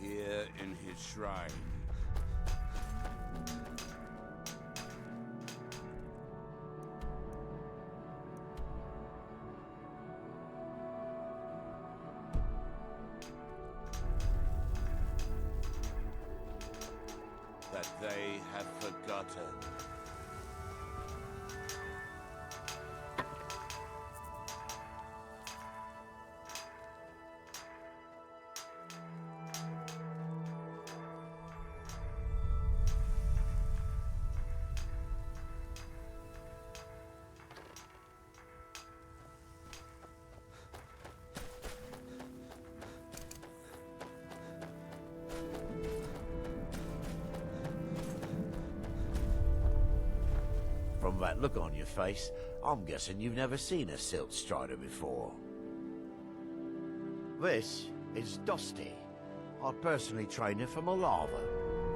here in his shrine. That they have forgotten. From that look on your face, I'm guessing you've never seen a silt strider before. This is Dusty. I personally trained her from a lava.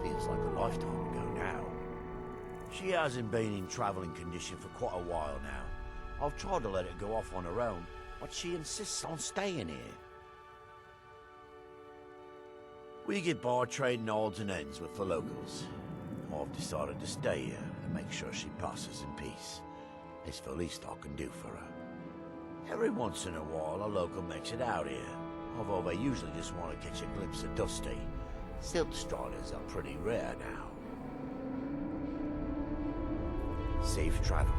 Feels like a lifetime ago now. She hasn't been in travelling condition for quite a while now. I've tried to let her go off on her own, but she insists on staying here. We get by trading odds and ends with the locals. I've decided to stay here and make sure she passes in peace. It's the least I can do for her. Every once in a while a local makes it out here, although they usually just want to catch a glimpse of Dusty. Silt striders are pretty rare now. Safe travels.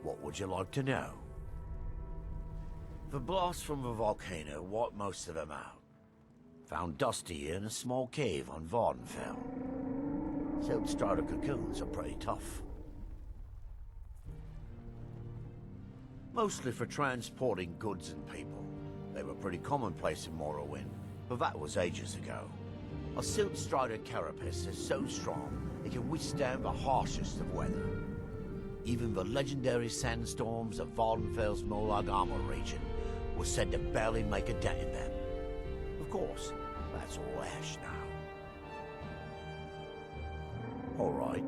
What would you like to know? The blast from the volcano wiped most of them out. Found Dusty in a small cave on Vardenfell. Silt strider cocoons are pretty tough. Mostly for transporting goods and people. They were pretty commonplace in Morrowind, but that was ages ago. A silt strider carapace is so strong it can withstand the harshest of weather. Even the legendary sandstorms of Vardenfell's Molag Armor region were said to barely make a dent in them. Of course, that's all ash now. All right.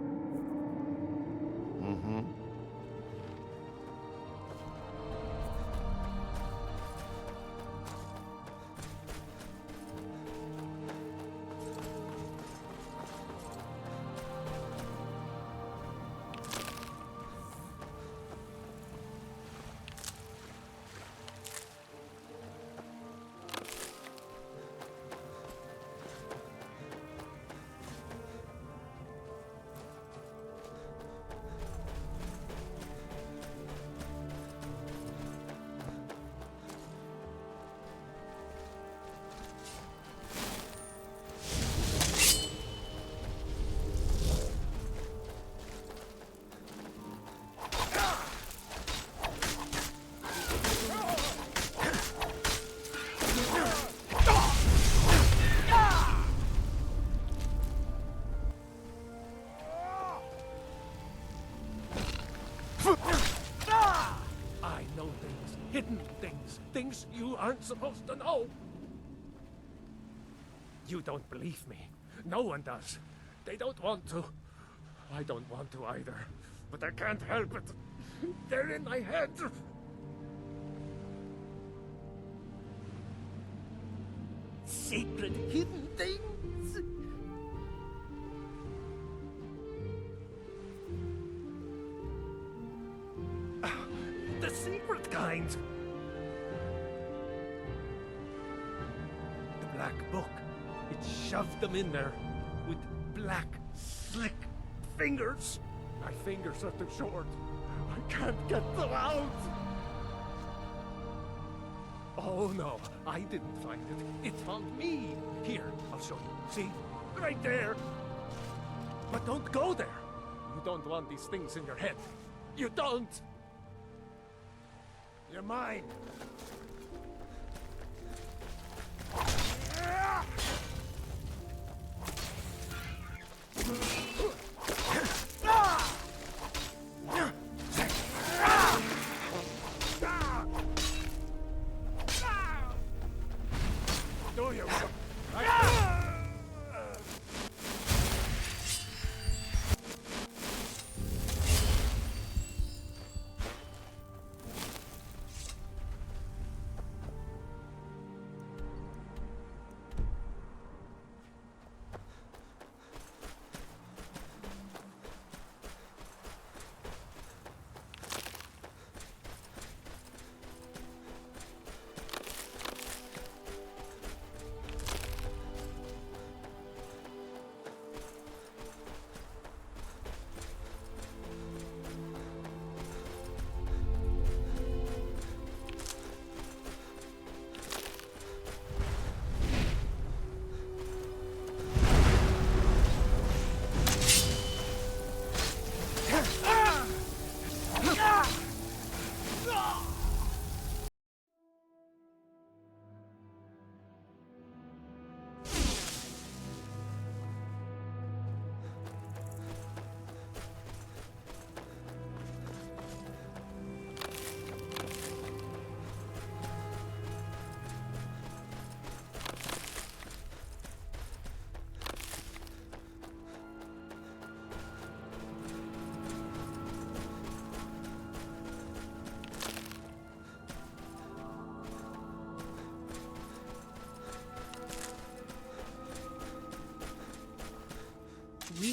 I know things, hidden things, things you aren't supposed to know. You don't believe me. No one does. They don't want to. I don't want to either. But I can't help it. They're in my head. Secret hidden things. The secret kind. The black book. It shoved them in there with black, slick fingers. My fingers are too short. I can't get them out. Oh no, I didn't find it. It found me. Here, I'll show you. See? Right there. But don't go there. You don't want these things in your head. You don't. You're mine.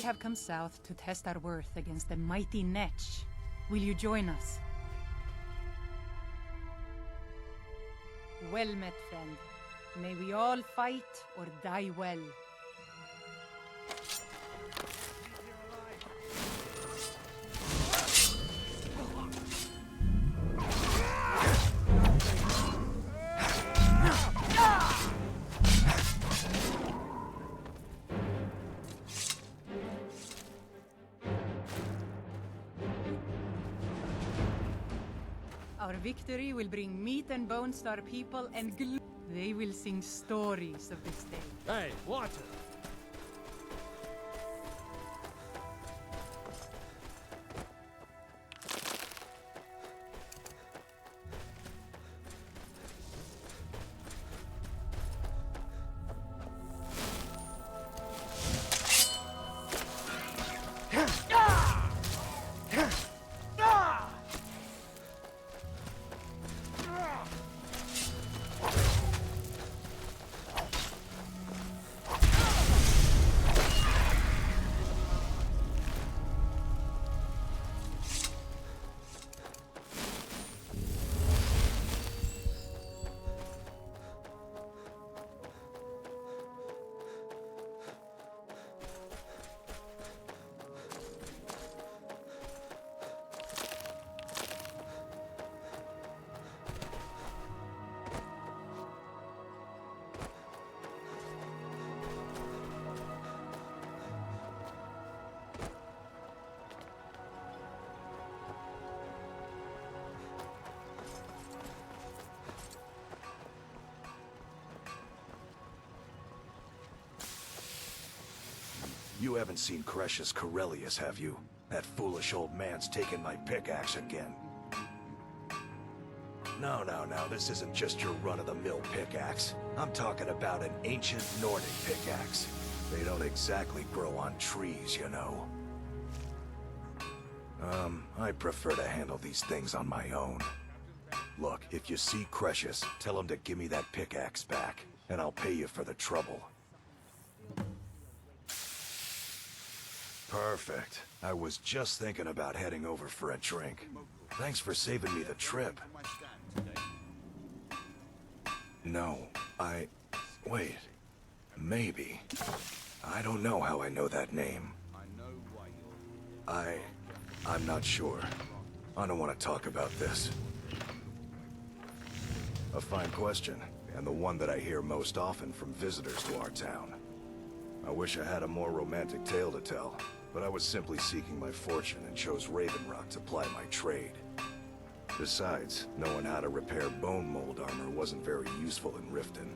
have come south to test our worth against the mighty Netch. Will you join us? Well met, friend. May we all fight or die well. Our victory will bring meat and bones to our people, and they will sing stories of this day. Hey, water! You haven't seen Cretius Corellius, have you? That foolish old man's taken my pickaxe again. No, this isn't just your run-of-the-mill pickaxe. I'm talking about an ancient Nordic pickaxe. They don't exactly grow on trees, you know. I prefer to handle these things on my own. Look, if you see Cretius, tell him to give me that pickaxe back, and I'll pay you for the trouble. Perfect. I was just thinking about heading over for a drink. Thanks for saving me the trip. No, wait. Maybe. I don't know how I know that name. I'm not sure. I don't want to talk about this. A fine question, and the one that I hear most often from visitors to our town. I wish I had a more romantic tale to tell, but I was simply seeking my fortune and chose Raven Rock to ply my trade. Besides, knowing how to repair bone mold armor wasn't very useful in Riften.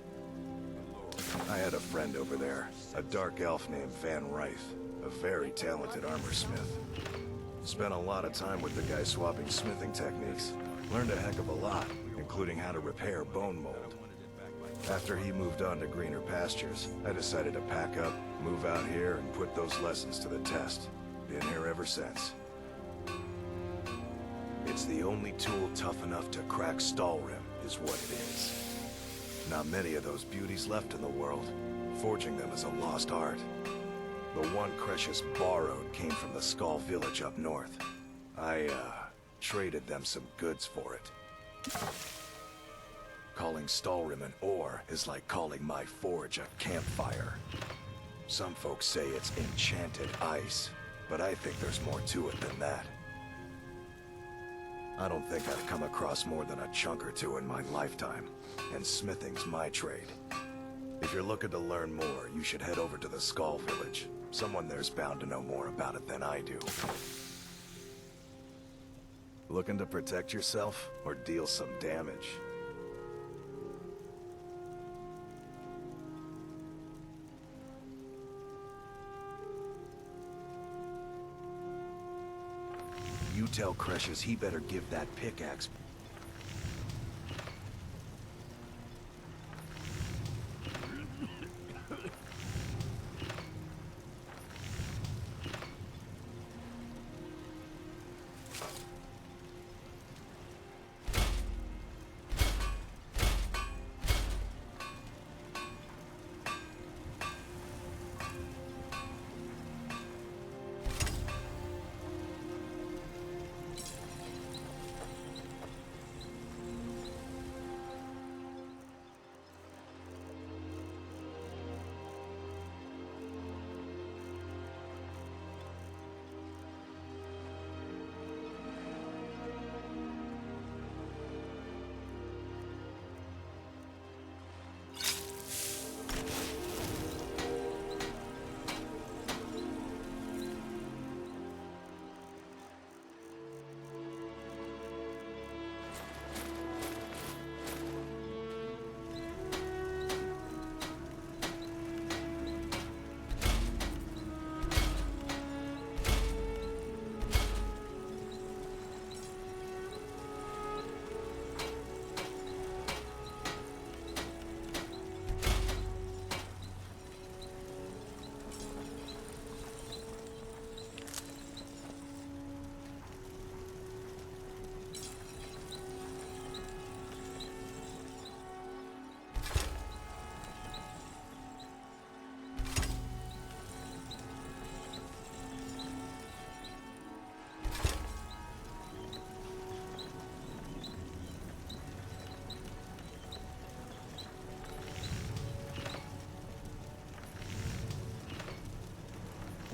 I had a friend over there, a dark elf named Van Ryth, a very talented armorsmith. Spent a lot of time with the guy swapping smithing techniques. Learned a heck of a lot, including how to repair bone mold. After he moved on to greener pastures, I decided to pack up, move out here, and put those lessons to the test. Been here ever since. It's the only tool tough enough to crack Stalrim, is what it is. Not many of those beauties left in the world. Forging them is a lost art. The one Cretius borrowed came from the Skull village up north. I, traded them some goods for it. Calling Stalrim an ore is like calling my forge a campfire. Some folks say it's enchanted ice, but I think there's more to it than that. I don't think I've come across more than a chunk or two in my lifetime, and smithing's my trade. If you're looking to learn more, you should head over to the Skull village. Someone there's bound to know more about it than I do. Looking to protect yourself, or deal some damage? You tell Cretius he better give that pickaxe.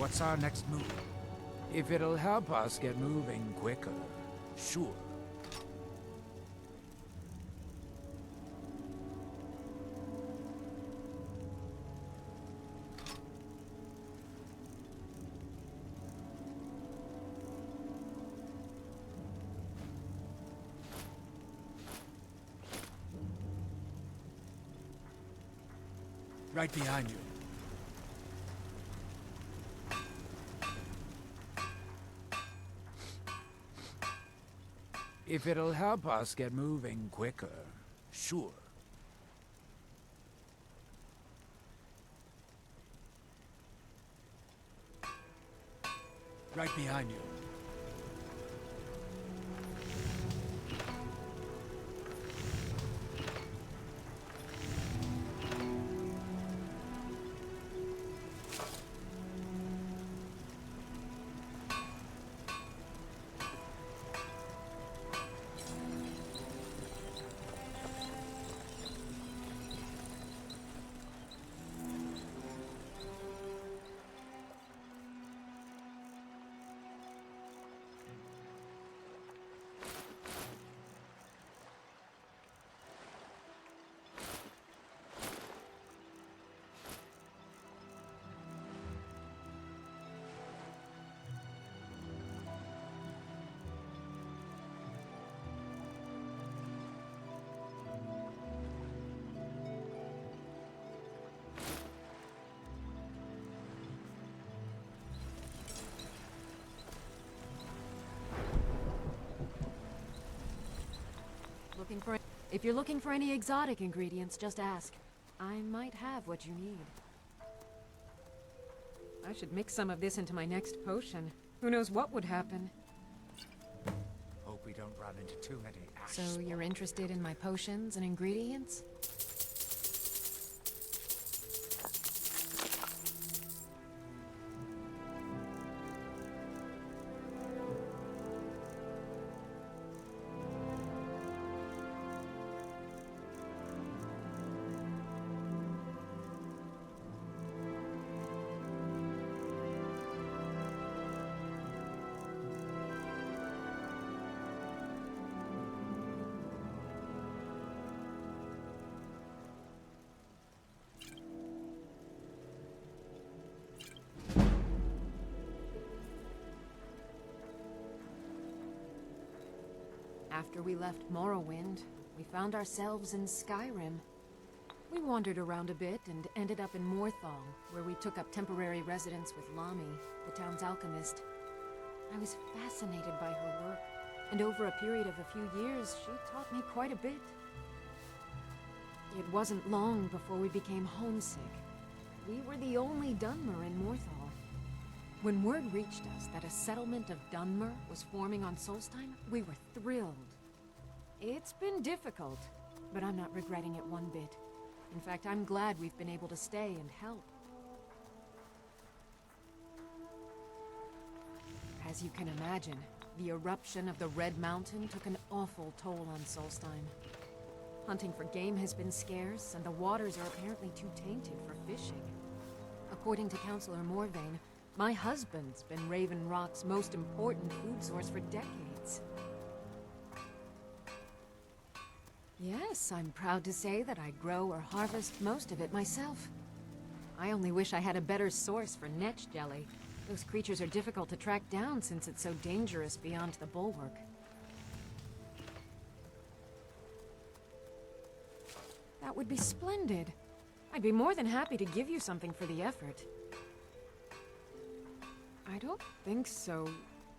What's our next move? If it'll help us get moving quicker, sure. Right behind you. If it'll help us get moving quicker, sure. Right behind you. If you're looking for any exotic ingredients, just ask. I might have what you need. I should mix some of this into my next potion. Who knows what would happen? Hope we don't run into too many ash. So you're interested in my potions and ingredients? After we left Morrowind, we found ourselves in Skyrim. We wandered around a bit and ended up in Morthal, where we took up temporary residence with Lami, the town's alchemist. I was fascinated by her work, and over a period of a few years, she taught me quite a bit. It wasn't long before we became homesick. We were the only Dunmer in Morthal. When word reached us that a settlement of Dunmer was forming on Solstheim, we were thrilled. It's been difficult, but I'm not regretting it one bit. In fact, I'm glad we've been able to stay and help. As you can imagine, the eruption of the Red Mountain took an awful toll on Solstheim. Hunting for game has been scarce, and the waters are apparently too tainted for fishing. According to Councillor Morvain, my husband's been Raven Rock's most important food source for decades. Yes, I'm proud to say that I grow or harvest most of it myself. I only wish I had a better source for netch jelly. Those creatures are difficult to track down since it's so dangerous beyond the bulwark. That would be splendid. I'd be more than happy to give you something for the effort. I don't think so,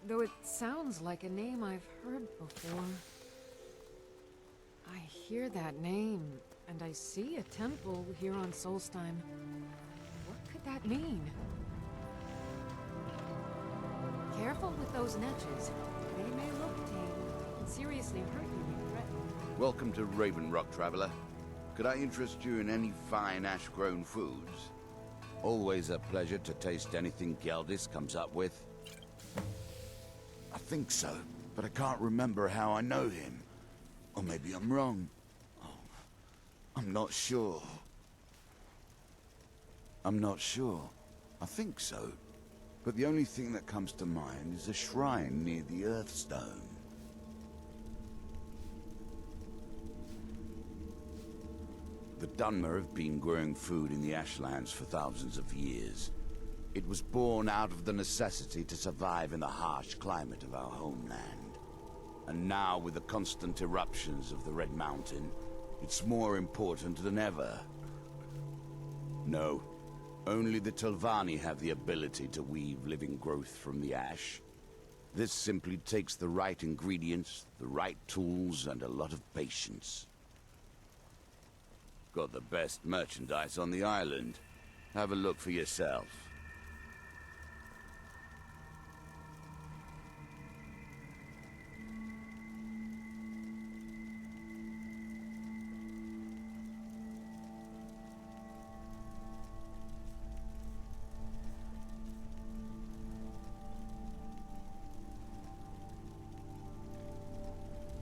though it sounds like a name I've heard before. I hear that name, and I see a temple here on Solstheim. What could that mean? Careful with those netches. They may look tame, and seriously hurt you if threatened. Welcome to Raven Rock, traveler. Could I interest you in any fine ash-grown foods? Always a pleasure to taste anything Geldis comes up with. I think so, but I can't remember how I know him. Or maybe I'm wrong. Oh, I'm not sure. I think so. but the only thing that comes to mind is a shrine near the Earthstone. The Dunmer have been growing food in the Ashlands for thousands of years. It was born out of the necessity to survive in the harsh climate of our homeland. And now, with the constant eruptions of the Red Mountain, it's more important than ever. No, only the Telvanni have the ability to weave living growth from the ash. This simply takes the right ingredients, the right tools, and a lot of patience. Got the best merchandise on the island. Have a look for yourself.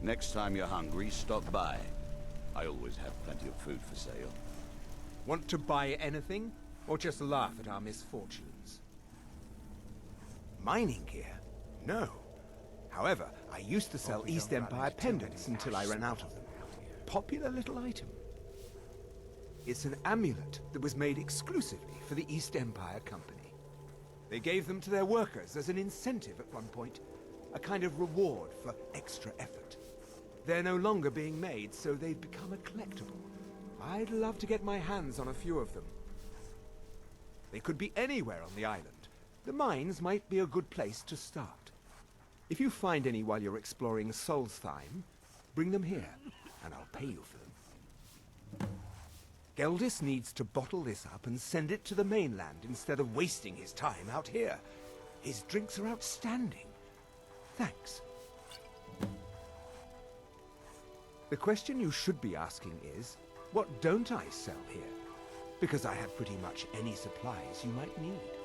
Next time you're hungry, stop by. I always have plenty of food for sale. Want to buy anything, or just laugh at our misfortunes? Mining gear? No. However, I used to sell East Empire pendants until I ran out of them. Popular little item. It's an amulet that was made exclusively for the East Empire Company. They gave them to their workers as an incentive at one point, a kind of reward for extra effort. They're no longer being made, so they've become a collectible. I'd love to get my hands on a few of them. They could be anywhere on the island. The mines might be a good place to start. If you find any while you're exploring Solstheim, bring them here, and I'll pay you for them. Geldis needs to bottle this up and send it to the mainland instead of wasting his time out here. His drinks are outstanding. Thanks. The question you should be asking is, what don't I sell here? Because I have pretty much any supplies you might need.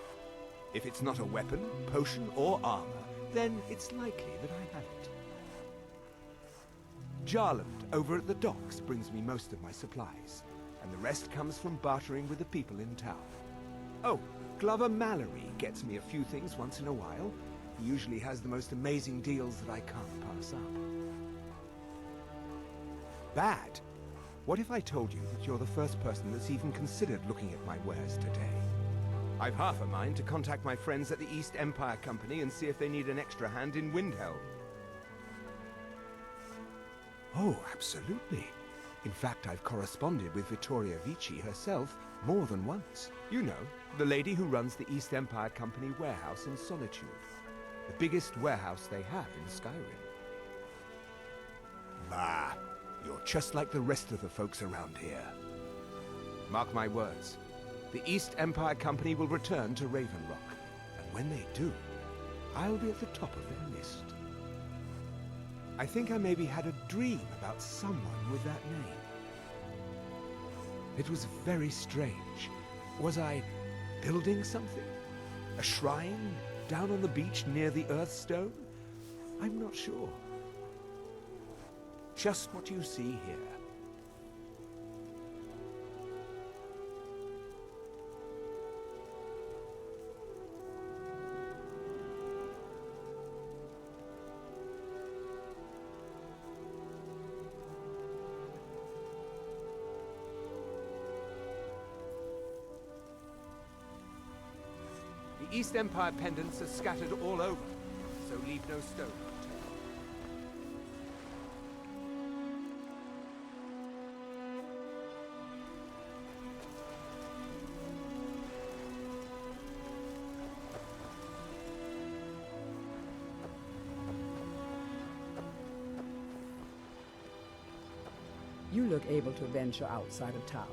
If it's not a weapon, potion, or armor, then it's likely that I have it. Jarland, over at the docks, brings me most of my supplies, and the rest comes from bartering with the people in town. Oh, Glover Mallory gets me a few things once in a while. He usually has the most amazing deals that I can't pass up. Bad? What if I told you that you're the first person that's even considered looking at my wares today? I've half a mind to contact my friends at the East Empire Company and see if they need an extra hand in Windhelm. Oh, absolutely. In fact, I've corresponded with Vittoria Vici herself more than once. You know, the lady who runs the East Empire Company warehouse in Solitude. The biggest warehouse they have in Skyrim. Bah, you're just like the rest of the folks around here. Mark my words. The East Empire Company will return to Raven Rock, and when they do, I'll be at the top of their list. I think I maybe had a dream about someone with that name. It was very strange. Was I building something? A shrine down on the beach near the Earthstone? I'm not sure. Just what you see here. The East Empire pendants are scattered all over, so leave no stone unturned. You look able to venture outside of town.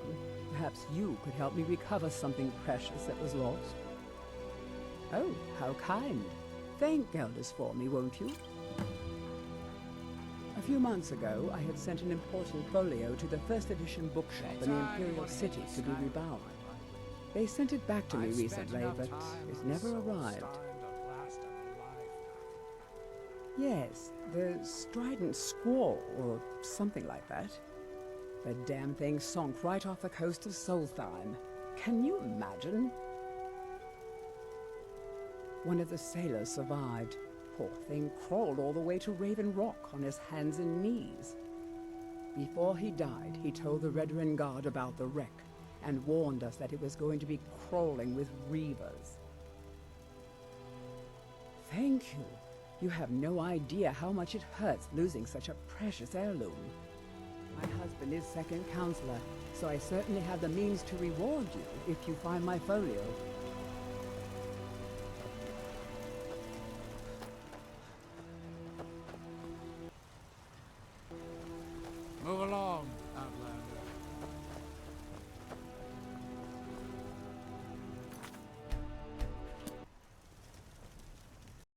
Perhaps you could help me recover something precious that was lost. Oh, how kind. Thank Geldis for me, won't you? A few months ago, I had sent an important folio to the first edition bookshop in the Imperial City to be rebound. They sent it back to me recently, but it never arrived. Yes, the Strident Squall, or something like that. The damn thing sunk right off the coast of Solstheim. Can you imagine? One of the sailors survived. Poor thing crawled all the way to Raven Rock on his hands and knees. Before he died, he told the Redoran Guard about the wreck and warned us that it was going to be crawling with reavers. Thank you. You have no idea how much it hurts losing such a precious heirloom. My husband is second counselor, so I certainly have the means to reward you if you find my folio.